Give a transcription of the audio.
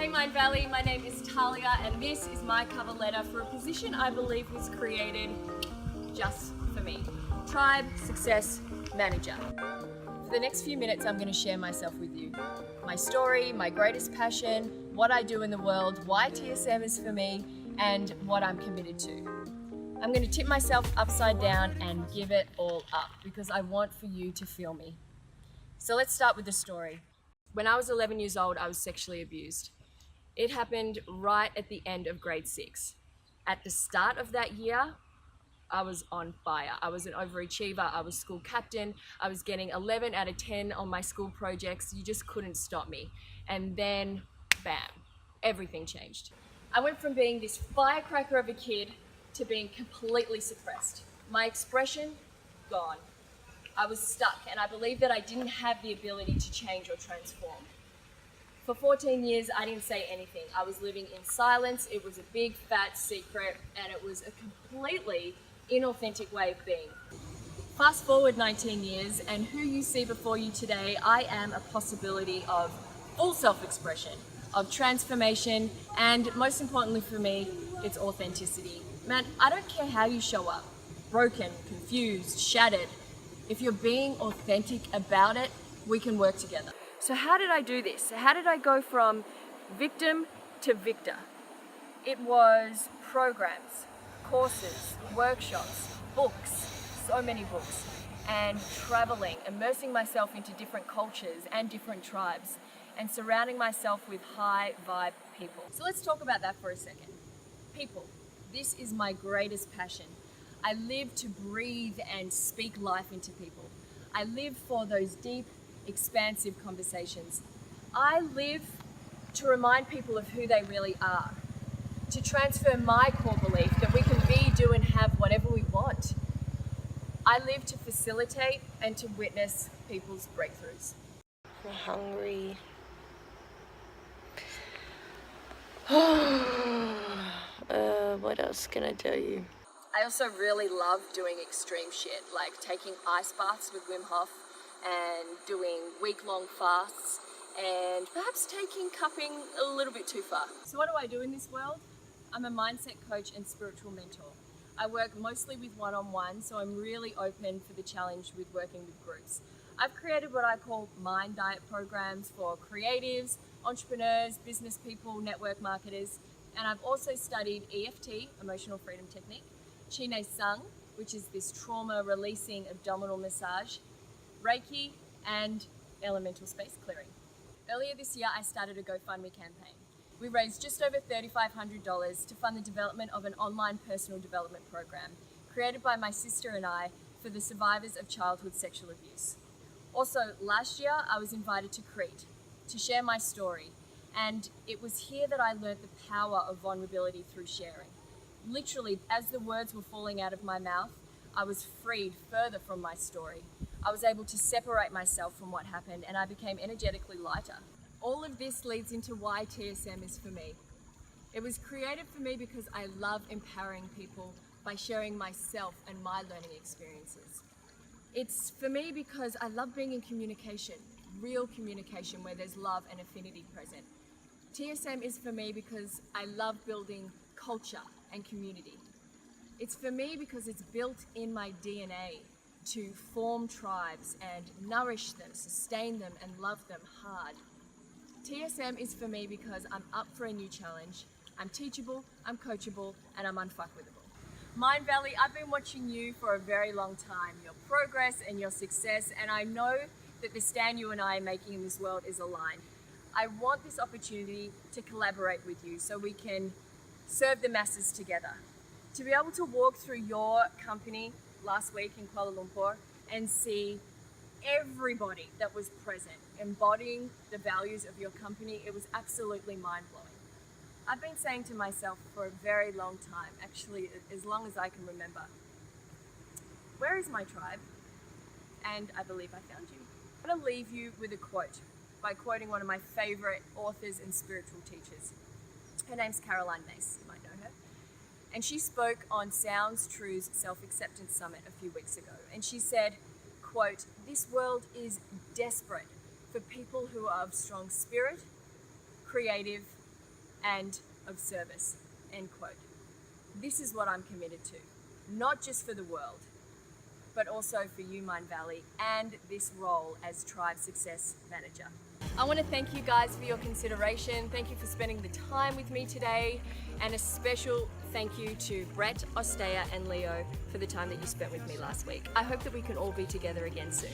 Hey Mindvalley, my name is Tahlia and this is my cover letter for a position I believe was created just for me. Tribe Success Manager. For the next few minutes I'm going to share myself with you. My story, my greatest passion, what I do in the world, why TSM is for me, and what I'm committed to. I'm going to tip myself upside down and give it all up because I want for you to feel me. So let's start with the story. When I was 11 years old, I was sexually abused. It happened right at the end of grade 6. At the start of that year, I was on fire. I was an overachiever, I was school captain, I was getting 11 out of 10 on my school projects. You just couldn't stop me. And then, bam, everything changed. I went from being this firecracker of a kid to being completely suppressed. My expression, gone. I was stuck and I believed that I didn't have the ability to change or transform. For 14 years, I didn't say anything. I was living in silence. It was a big, fat secret, and it was a completely inauthentic way of being. Fast forward 19 years, and who you see before you today, I am a possibility of full self-expression, of transformation, and most importantly for me, it's authenticity. Man, I don't care how you show up, broken, confused, shattered. If you're being authentic about it, we can work together. So how did I do this? How did I go from victim to victor? It was programs, courses, workshops, books, so many books, and traveling, immersing myself into different cultures and different tribes, and surrounding myself with high vibe people. So let's talk about that for a second. People, this is my greatest passion. I live to breathe and speak life into people. I live for those deep, expansive conversations. I live to remind people of who they really are, to transfer my core belief that we can be, do, and have whatever we want. I live to facilitate and to witness people's breakthroughs. I'm hungry. What else can I tell you? I also really love doing extreme shit, like taking ice baths with Wim Hof and doing week-long fasts and perhaps taking cupping a little bit too far. So what do I do in this world? I'm a mindset coach and spiritual mentor. I work mostly with one-on-one, so I'm really open for the challenge with working with groups. I've created what I call mind diet programs for creatives, entrepreneurs, business people, network marketers, and I've also studied EFT, Emotional Freedom Technique, Chine Sung, which is this trauma releasing abdominal massage, Reiki, and elemental space clearing. Earlier this year, I started a GoFundMe campaign. We raised just over $3,500 to fund the development of an online personal development program created by my sister and I for the survivors of childhood sexual abuse. Also, last year, I was invited to Crete to share my story, and it was here that I learned the power of vulnerability through sharing. Literally, as the words were falling out of my mouth, I was freed further from my story. I was able to separate myself from what happened and I became energetically lighter. All of this leads into why TSM is for me. It was created for me because I love empowering people by sharing myself and my learning experiences. It's for me because I love being in communication, real communication where there's love and affinity present. TSM is for me because I love building culture and community. It's for me because it's built in my DNA to form tribes and nourish them, sustain them, and love them hard. TSM is for me because I'm up for a new challenge. I'm teachable, I'm coachable, and I'm unfuckwithable. Mindvalley, I've been watching you for a very long time, your progress and your success, and I know that the stand you and I are making in this world is aligned. I want this opportunity to collaborate with you so we can serve the masses together. To be able to walk through your company last week in Kuala Lumpur and see everybody that was present embodying the values of your company, it was absolutely mind-blowing. I've been saying to myself for a very long time, actually as long as I can remember, where is my tribe? And I believe I found you. I'm going to leave you with a quote by quoting one of my favorite authors and spiritual teachers. Her name's Caroline Mace, you might know her. And she spoke on Sounds True's Self-Acceptance Summit a few weeks ago. And she said, quote, "This world is desperate for people who are of strong spirit, creative, and of service, end quote. This is what I'm committed to, not just for the world, but also for you, Mindvalley, and this role as Tribe Success Manager. I want to thank you guys for your consideration. Thank you for spending the time with me today, and a special thank you to Brett, Ostea, and Leo for the time that you spent with me last week. I hope that we can all be together again soon.